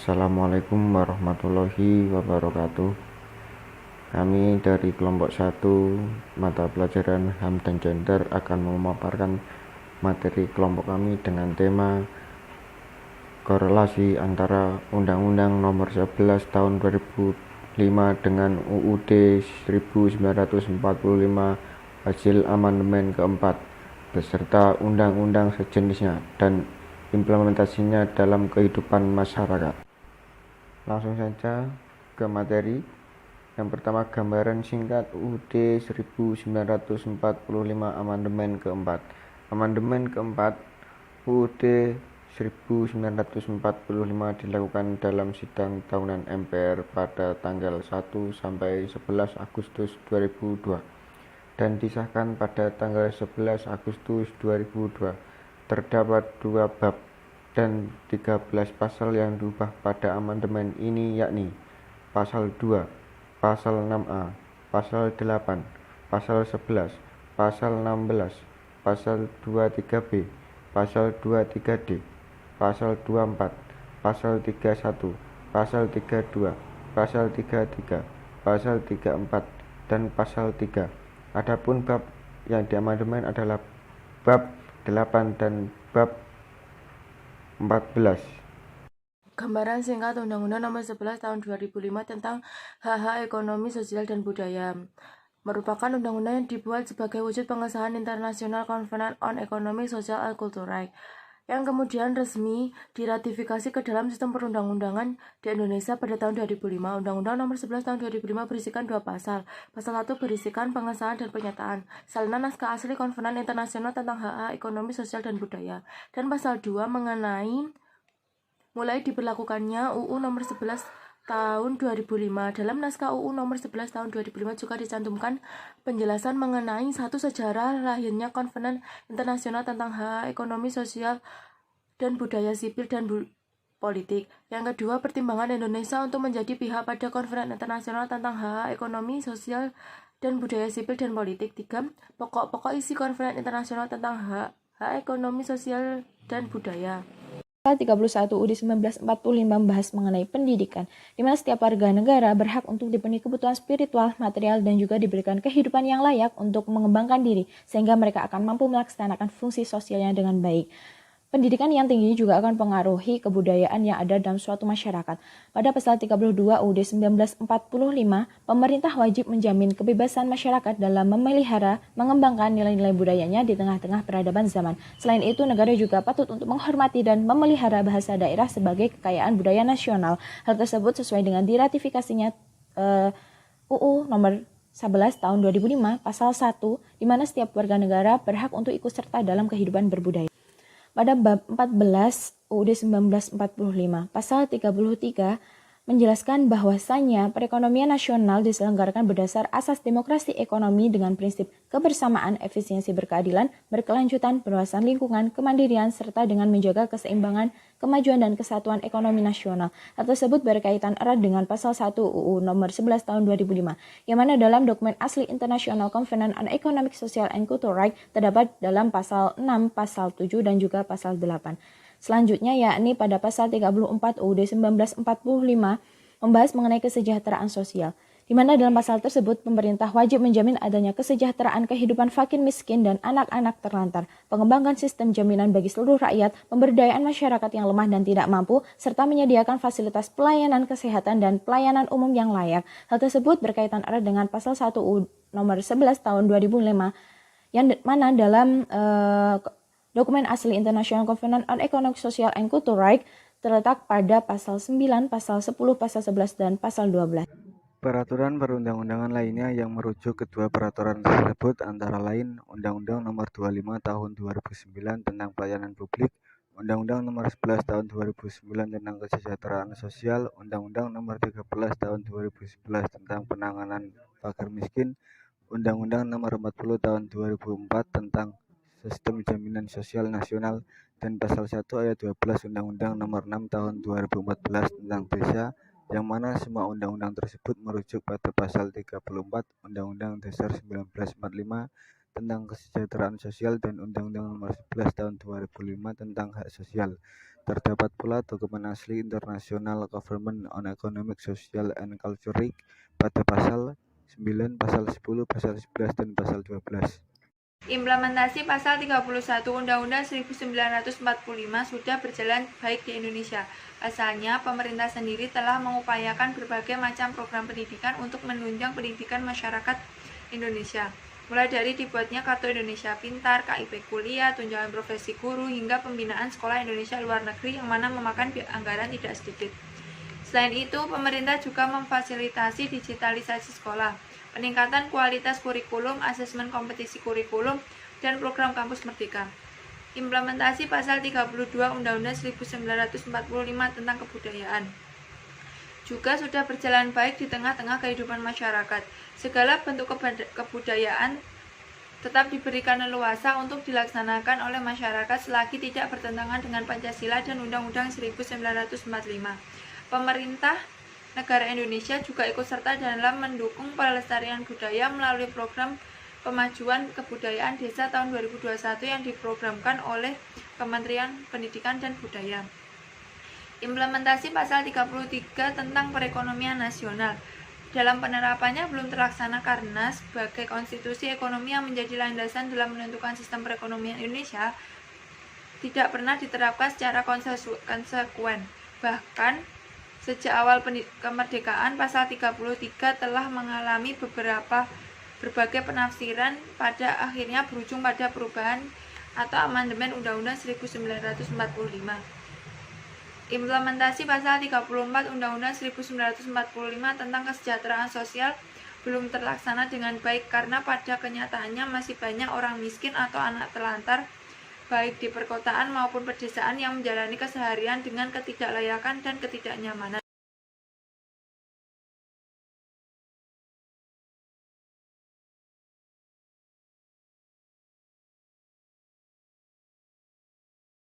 Assalamualaikum warahmatullahi wabarakatuh. Kami dari kelompok 1 mata pelajaran HAM dan Gender akan memaparkan materi kelompok kami dengan tema korelasi antara Undang-Undang Nomor 11 Tahun 2005 dengan UUD 1945 hasil amandemen keempat beserta undang-undang sejenisnya dan implementasinya dalam kehidupan masyarakat. Langsung saja ke materi. Yang pertama, gambaran singkat UUD 1945 amandemen keempat. Amandemen keempat UUD 1945 dilakukan dalam sidang tahunan MPR pada tanggal 1 sampai 11 Agustus 2002 dan disahkan pada tanggal 11 Agustus 2002. Terdapat 2 bab dan 13 pasal yang diubah pada amandemen ini, yakni Pasal 2, Pasal 6A, Pasal 8, Pasal 11, Pasal 16, Pasal 23B, Pasal 23D, Pasal 24, Pasal 31, Pasal 32, Pasal 33, Pasal 34, dan Pasal 3. Adapun bab yang diamandemen adalah bab 8 dan bab 14. Gambaran singkat Undang-Undang Nomor 11 Tahun 2005 tentang hak-hak ekonomi, sosial, dan budaya merupakan undang-undang yang dibuat sebagai wujud pengesahan International Covenant on Economic, Social, and Cultural Rights yang kemudian resmi diratifikasi ke dalam sistem perundang-undangan di Indonesia pada tahun 2005. Undang-Undang Nomor 11 Tahun 2005 berisikan 2 pasal. Pasal 1 berisikan pengesahan dan pernyataan salinan naskah asli Konvenan Internasional tentang hak-hak ekonomi, sosial, dan budaya, dan pasal 2 mengenai mulai diberlakukannya UU Nomor 11 Tahun 2005. Dalam naskah UU Nomor 11 Tahun 2005 juga dicantumkan penjelasan mengenai satu sejarah lahirnya Konvenan Internasional tentang hak ekonomi, sosial, dan budaya sipil dan politik. Yang kedua, pertimbangan Indonesia untuk menjadi pihak pada Konvenan Internasional tentang hak ekonomi, sosial, dan budaya sipil dan politik. 3. Pokok-pokok isi Konvenan Internasional tentang hak ekonomi, sosial, dan budaya. 31 UUD 1945 membahas mengenai pendidikan, di mana setiap warga negara berhak untuk dipenuhi kebutuhan spiritual, material, dan juga diberikan kehidupan yang layak untuk mengembangkan diri, sehingga mereka akan mampu melaksanakan fungsi sosialnya dengan baik. Pendidikan yang tinggi juga akan mempengaruhi kebudayaan yang ada dalam suatu masyarakat. Pada pasal 32 UUD 1945, pemerintah wajib menjamin kebebasan masyarakat dalam memelihara, mengembangkan nilai-nilai budayanya di tengah-tengah peradaban zaman. Selain itu, negara juga patut untuk menghormati dan memelihara bahasa daerah sebagai kekayaan budaya nasional. Hal tersebut sesuai dengan diratifikasinya UU nomor 11 tahun 2005 pasal 1, di mana setiap warga negara berhak untuk ikut serta dalam kehidupan berbudaya. Pada bab 14 UUD 1945, pasal 33 menjelaskan bahwasannya perekonomian nasional diselenggarakan berdasar asas demokrasi ekonomi dengan prinsip kebersamaan, efisiensi, berkeadilan, berkelanjutan, perluasan lingkungan, kemandirian, serta dengan menjaga keseimbangan, kemajuan, dan kesatuan ekonomi nasional. Hal tersebut berkaitan erat dengan pasal 1 UU nomor 11 tahun 2005, yang mana dalam dokumen asli International Covenant on Economic, Social, and Cultural Rights terdapat dalam pasal 6, pasal 7, dan juga pasal 8. Selanjutnya yakni pada pasal 34 UUD 1945 membahas mengenai kesejahteraan sosial, di mana dalam pasal tersebut pemerintah wajib menjamin adanya kesejahteraan kehidupan fakir miskin dan anak-anak terlantar, pengembangan sistem jaminan bagi seluruh rakyat, pemberdayaan masyarakat yang lemah dan tidak mampu, serta menyediakan fasilitas pelayanan kesehatan dan pelayanan umum yang layak. Hal tersebut berkaitan erat dengan pasal 1 UU nomor 11 tahun 2005 yang mana dalam dokumen asli International Covenant on Economic, Social, and Cultural Rights terletak pada pasal 9, pasal 10, pasal 11, dan pasal 12. Peraturan perundang-undangan lainnya yang merujuk kedua peraturan tersebut antara lain Undang-Undang Nomor 25 Tahun 2009 tentang Pelayanan Publik, Undang-Undang Nomor 11 Tahun 2009 tentang Kesejahteraan Sosial, Undang-Undang Nomor 13 Tahun 2011 tentang Penanganan Fakir Miskin, Undang-Undang Nomor 40 Tahun 2004 tentang Sistem Jaminan Sosial Nasional, dan Pasal 1 Ayat 12 Undang-Undang Nomor 6 Tahun 2014 tentang Desa, yang mana semua undang-undang tersebut merujuk pada Pasal 34 Undang-Undang Dasar 1945 tentang Kesejahteraan Sosial dan Undang-Undang Nomor 11 Tahun 2005 tentang Hak Sosial. Terdapat pula dokumen asli International Government on Economic, Social, and Culture pada pasal 9, pasal 10, pasal 11, dan pasal 12. Implementasi pasal 31 Undang-Undang 1945 sudah berjalan baik di Indonesia. Pasalnya, pemerintah sendiri telah mengupayakan berbagai macam program pendidikan untuk menunjang pendidikan masyarakat Indonesia. Mulai dari dibuatnya Kartu Indonesia Pintar, KIP Kuliah, tunjangan profesi guru, hingga pembinaan sekolah Indonesia luar negeri yang mana memakan anggaran tidak sedikit. Selain itu, pemerintah juga memfasilitasi digitalisasi sekolah, peningkatan kualitas kurikulum, asesmen kompetisi kurikulum, dan program kampus merdeka. Implementasi pasal 32 Undang-Undang 1945 tentang kebudayaan juga sudah berjalan baik di tengah-tengah kehidupan masyarakat. Segala bentuk kebudayaan tetap diberikan leluasa untuk dilaksanakan oleh masyarakat selagi tidak bertentangan dengan Pancasila dan Undang-Undang 1945. Pemerintah negara Indonesia juga ikut serta dalam mendukung pelestarian budaya melalui program Pemajuan Kebudayaan Desa tahun 2021 yang diprogramkan oleh Kementerian Pendidikan dan Budaya. Implementasi pasal 33 tentang perekonomian nasional dalam penerapannya belum terlaksana karena sebagai konstitusi ekonomi yang menjadi landasan dalam menentukan sistem perekonomian Indonesia tidak pernah diterapkan secara konsekuen. Bahkan sejak awal kemerdekaan, pasal 33 telah mengalami berbagai penafsiran, pada akhirnya berujung pada perubahan atau amandemen Undang-Undang 1945. Implementasi pasal 34 Undang-Undang 1945 tentang kesejahteraan sosial belum terlaksana dengan baik karena pada kenyataannya masih banyak orang miskin atau anak telantar baik di perkotaan maupun pedesaan yang menjalani keseharian dengan ketidaklayakan dan ketidaknyamanan.